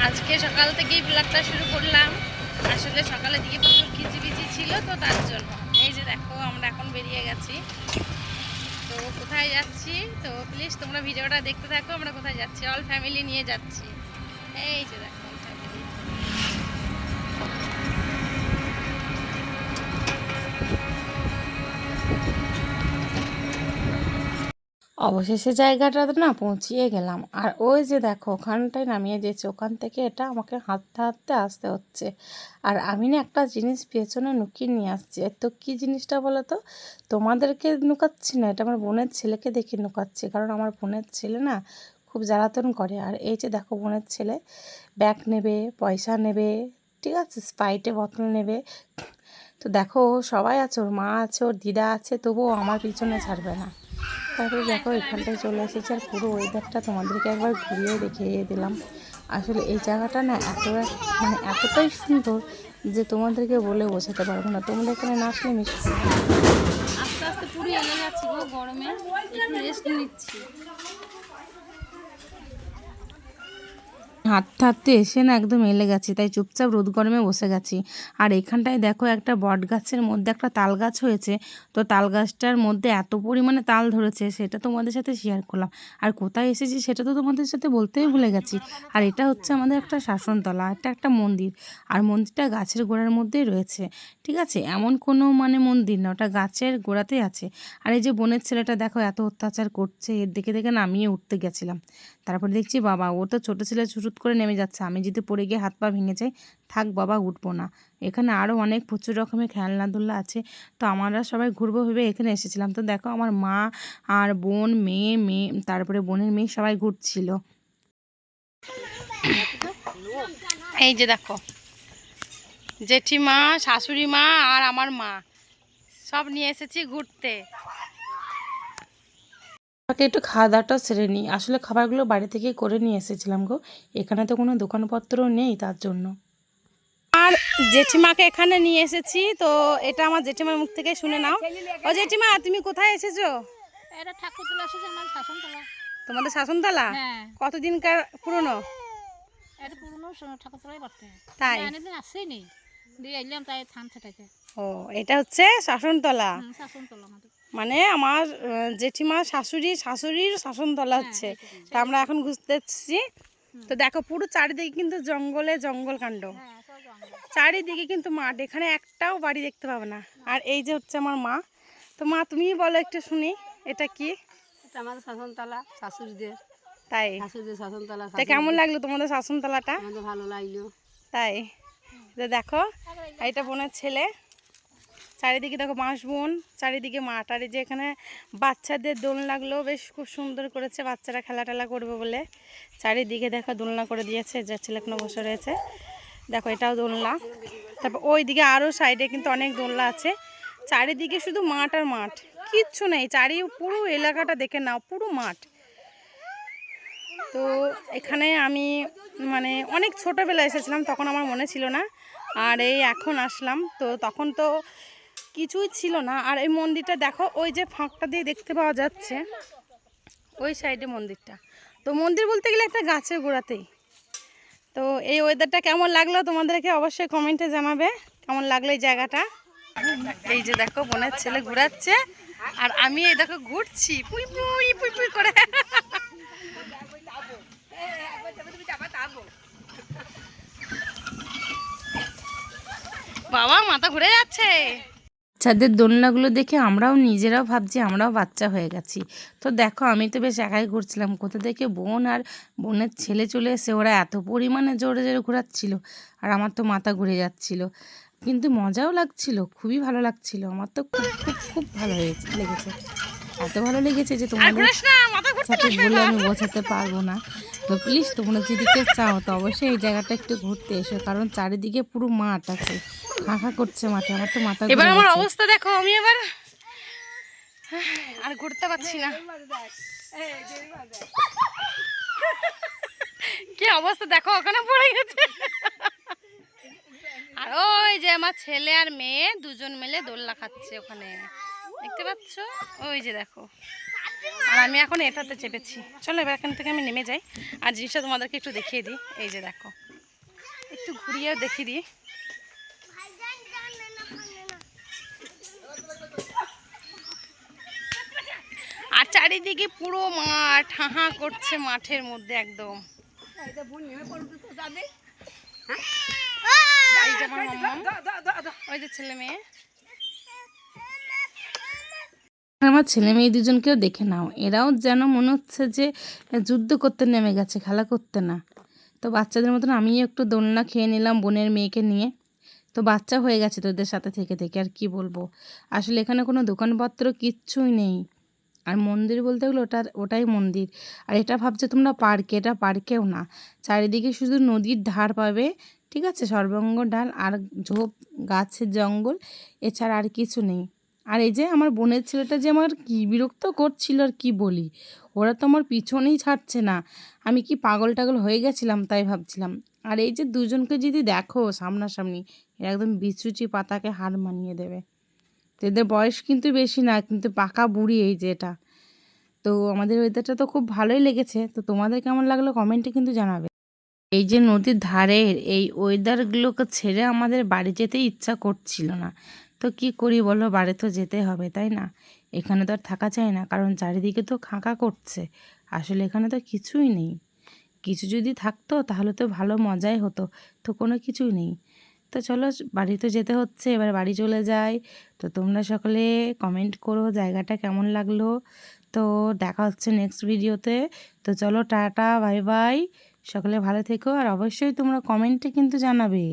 আজকে সকাল থেকেই ব্লগটা শুরু করলাম। আসলে সকালের দিকে প্রচুর খিচিবিচি ছিল, তো তার জন্য এই যে দেখো আমরা এখন বেরিয়ে গেছি। তো কোথায় যাচ্ছি, তো প্লিজ তোমরা ভিডিওটা দেখতে থাকো। আমরা কোথায় যাচ্ছি, অল ফ্যামিলি নিয়ে যাচ্ছি। এই যে দেখো অল ফ্যামিলি। অবশেষে জায়গাটাতে না পৌঁছিয়ে গেলাম। আর ওই যে দেখো ওখানটায় নামিয়ে দিয়েছে, ওখান থেকে এটা আমাকে হাঁটতে হাঁটতে আসতে হচ্ছে। আর আমি না একটা জিনিস পেছনে লুকিয়ে নিয়ে আসছি। তো কী জিনিসটা বলো তো? তোমাদেরকে লুকাচ্ছি না, এটা আমার বোনের ছেলেকে দেখে লুকাচ্ছি। কারণ আমার বোনের ছেলে না খুব জ্বালাতন করে। আর এই যে দেখো বোনের ছেলে ব্যাগ নেবে, পয়সা নেবে, ঠিক আছে, স্প্রাইটে বোতল নেবে। তো দেখো সবাই আছে, ওর মা আছে, ওর দিদা আছে, তবুও আমার পিছনে ছাড়বে না। তারপরে দেখো এখানটায় চলে এসেছে। আর পুরো ওয়েদারটা তোমাদেরকে একবার ঘুরিয়ে দেখিয়ে দিলাম। আসলে এই জায়গাটা না মানে এতটাই সুন্দর যে তোমাদেরকে বলে বোঝাতে পারবো না। তোমরা এখানে না আসলে মিস করবে। আস্তে আস্তে পুরো এলে যাচ্ছি গো, গরমে একটু রেস্ট নিচ্ছি। হাঁটতে হাঁটতে এসে না একদম এলে গেছি, তাই চুপচাপ রোদ গরমে বসে গেছি। আর এখানটায় দেখো একটা বট গাছের মধ্যে একটা তাল গাছ হয়েছে। তো তাল গাছটার মধ্যে এত পরিমাণে তাল ধরেছে, সেটা তোমাদের সাথে শেয়ার করলাম। আর কোথায় এসেছি সেটা তো তোমাদের সাথে বলতেই ভুলে গেছি। আর এটা হচ্ছে আমাদের একটা শাসনতলা, এটা একটা মন্দির। আর মন্দিরটা গাছের গোড়ার মধ্যেই রয়েছে, ঠিক আছে, এমন কোনো মানে মন্দির না, ওটা গাছের গোড়াতেই আছে। আর এই যে বোনের ছেলেটা দেখো এত অত্যাচার করছে, এর দেখে দেখে নামিয়ে উঠতে গেছিলাম। তারপর দেখছি বাবা, ও তো ছোটো ছেলে ছুটুত করে নেমে যাচ্ছে। আমি যদি পড়ে গিয়ে হাত পা ভেঙে যাই, থাক বাবা উঠবো না। এখানে আরও অনেক প্রচুর রকমের খেলনাধুলা আছে। তো আমরা সবাই ঘুরবো ভেবে এখানে এসেছিলাম। তো দেখো আমার মা আর বোন, মেয়ে তারপরে বোনের মেয়ে সবাই ঘুরছিল। এই যে দেখো জেঠিমা, শাশুড়ি মা আর আমার মা সব নিয়ে এসেছি ঘুরতে। তাকে একটু খাওয়া দাওয়াটা সেরে নিই। আসলে খাবারগুলো বাড়ি থেকেই করে নিয়ে এসেছিলাম গো, এখানে তো কোনো দোকানপত্রও নেই, তার জন্য। আর জেঠিমাকে এখানে নিয়ে এসেছি, তো এটা আমার জেঠিমার মুখ থেকে শুনে নাও। ও জেঠিমা, তুমি কোথায় এসেছো? এটা ঠাকুরতলা এসেছে, আমার শাসনতলা। তোমাদের শাসনতলা? হ্যাঁ। কতদিনকার পুরনো? এটা পুরনো ঠাকুরতলাই বটে। তাই অনেকদিন আসেনি, দিয়ে এলাম তাই থান থেকে। ও, এটা হচ্ছে শাসনতলা। শাসনতলা আমাদের। মানে আমার জেঠিমার শাশুড়ির শাসনতলা হচ্ছে। তা আমরা এখন ঘুরতে এসেছি। তো দেখো পুরো চারিদিকে কিন্তু জঙ্গলে জঙ্গল কাণ্ড, চারিদিকে কিন্তু মাঠ, এখানে একটাও বাড়ি দেখতে পাবে না। আর এই যে হচ্ছে আমার মা। তো মা তুমি বলো একটু শুনি, এটা কি? এটা আমাদের শাসনতলা, শাশুড়িদের। তাই? শাশুড়িদের শাসনতলা। তা কেমন লাগলো তোমাদের শাসনতলাটা? আমাদের ভালো লাগলো। তাই? তো দেখো এটা বোনের ছেলে, চারিদিকে দেখো বাঁশ বন, চারিদিকে মাঠ। আর এই যে এখানে বাচ্চাদের দোলনাগুলো বেশ খুব সুন্দর করেছে, বাচ্চারা খেলা টেলা করবে বলে। চারিদিকে দেখো দোলনা করে দিয়েছে, যে ছেলে এখনো বসে রয়েছে। দেখো এটাও দোলনা। তারপর ওই দিকে আরও সাইডে কিন্তু অনেক দোলনা আছে। চারিদিকে শুধু মাঠ আর মাঠ, কিচ্ছু নেই। পুরো এলাকাটা দেখে নাও, পুরো মাঠ। তো এখানে আমি মানে অনেক ছোটোবেলায় এসেছিলাম, তখন আমার মনে ছিল না। আর এই এখন আসলাম, তো তখন তো কিছুই ছিল না। আর এই মন্দিরটা দেখো, ওই যে ফাঁকটা দিয়ে দেখতে পাওয়া যাচ্ছে, ওই সাইডে মন্দিরটা। তো মন্দির বলতে গেলে একটা গাছের গোড়াতেই। তো এই ওয়েদারটা কেমন লাগলো তোমাদেরকে অবশ্যই কমেন্টে জানাবে, কেমন লাগলো এই জায়গাটা। এই যে দেখো বোনের ছেলে ঘুরাচ্ছে, আর আমি এই দেখো ঘুরছি পুই পুই পুই পুই করে। বাবা মাথা ঘুরে যাচ্ছে। বাচ্চাদের দোলনাগুলো দেখে আমরাও নিজেরাও ভাবছি আমরাও বাচ্চা হয়ে গেছি। তো দেখো আমি তো বেশ একাই ঘুরছিলাম, কোথা থেকে বোন আর বোনের ছেলে চলে এসে ওরা এত পরিমাণে জোরে জোরে ঘোরাচ্ছিল, আর আমার তো মাথা ঘুরে যাচ্ছিল। কিন্তু মজাও লাগছিল, খুবই ভালো লাগছিল। আমার তো খুব খুব খুব ভালো লেগেছে, এত ভালো লেগেছে যে তোমাদের সাথে বলে আমি বোঝাতে পারবো না। তো প্লিজ তোমরা যদি কেউ চাও তো অবশ্যই এই জায়গাটা একটু ঘুরতে এসো, কারণ চারিদিকে পুরো মাঠ আছে, ফাঁকা করছে মাঠে। আমার তো মাথা এবার আমার অবস্থা দেখো, আমি এবার আর ঘুরতে পারছি না। কি অবস্থা দেখো, ওখানে পড়ে গেছে। আর ওই যে আমার ছেলে আর মেয়ে দুজন মিলে দোলনা খাচ্ছে ওখানে, দেখতে পাচ্ছ? ওই যে দেখো। আর আমি এখন এটাতে চেপেছি। চলো এবার এখান থেকে আমি নেমে যাই, আর জিনিসটা তোমাদেরকে একটু দেখিয়ে দিই। এই যে দেখো একটু ঘুরিয়ে দেখিয়ে দিই। আর চারিদিকে পুরো মাঠ, হাহা করছে মাঠের মধ্যে একদম। এই যে আমার মাম্মাম, ওই যে ছেলে মেয়ে। আমার ছেলে মেয়ে দুজনকেও দেখে নাও, এরাও যেন মনে হচ্ছে যে যুদ্ধ করতে নেমে গেছে, খেলা করতে না। তো বাচ্চাদের মতন আমিও একটু দোলনা খেয়ে নিলাম বোনের মেয়েকে নিয়ে। তো বাচ্চা হয়ে গেছে তোদের সাথে থেকে থেকে, আর কি বলবো। আসলে এখানে কোনো দোকানপত্র কিচ্ছুই নেই। আর মন্দির বলতে গেলে ওটাই মন্দির। আর এটা ভাবছো তোমরা পার্কে, এটা পার্কেও না। চারিদিকে শুধু নদীর ধার পাবে, ঠিক আছে, সর্বাঙ্গ ডাল আর ঝোপ গাছের জঙ্গল, এছাড়া আর কিছু নেই। আর এই যে আমার বোনের ছেলেটা যে আমার কি বিরক্ত করছিল আর কি বলি, ওরা তো আমার পিছনেই ছাড়ছে না। আমি কি পাগল টাগল হয়ে গেছিলাম তাই ভাবছিলাম। আর এই যে দুজনকে যদি দেখো সামনাসামনি, এরা একদম বিছুচি পাতাকে হার মানিয়ে দেবে। তো এদের বয়স কিন্তু বেশি না, কিন্তু পাকা বুড়ি এই যে এটা। তো আমাদের ওয়েদারটা তো খুব ভালোই লেগেছে। তো তোমাদের কেমন লাগলো কমেন্টে কিন্তু জানাবে। এই যে নদীর ধারের এই ওয়েদারগুলোকে ছেড়ে আমাদের বাড়ি যেতে ইচ্ছা করছিল না। তো কি করি বলো, বাড়ি তো যেতে হবে তাই না? এখানে তো আর থাকা যায় না, কারণ চারিদিকে তো খাঁকা করছে। আসলে এখানে তো কিছুই নেই। কিছু যদি থাকতো তাহলে তো ভালো মজাই হতো। তো কোনো কিছুই নেই। তো চলো, বাড়ি তো যেতে হচ্ছে, এবার বাড়ি চলে যাই। তো তোমরা সকলে কমেন্ট করো জায়গাটা কেমন লাগলো। তো দেখা হচ্ছে নেক্সট ভিডিওতে। তো চলো, টাটা, বাই বাই। সকলে ভালো থেকো, আর অবশ্যই তোমরা কমেন্টে কিন্তু জানাবে।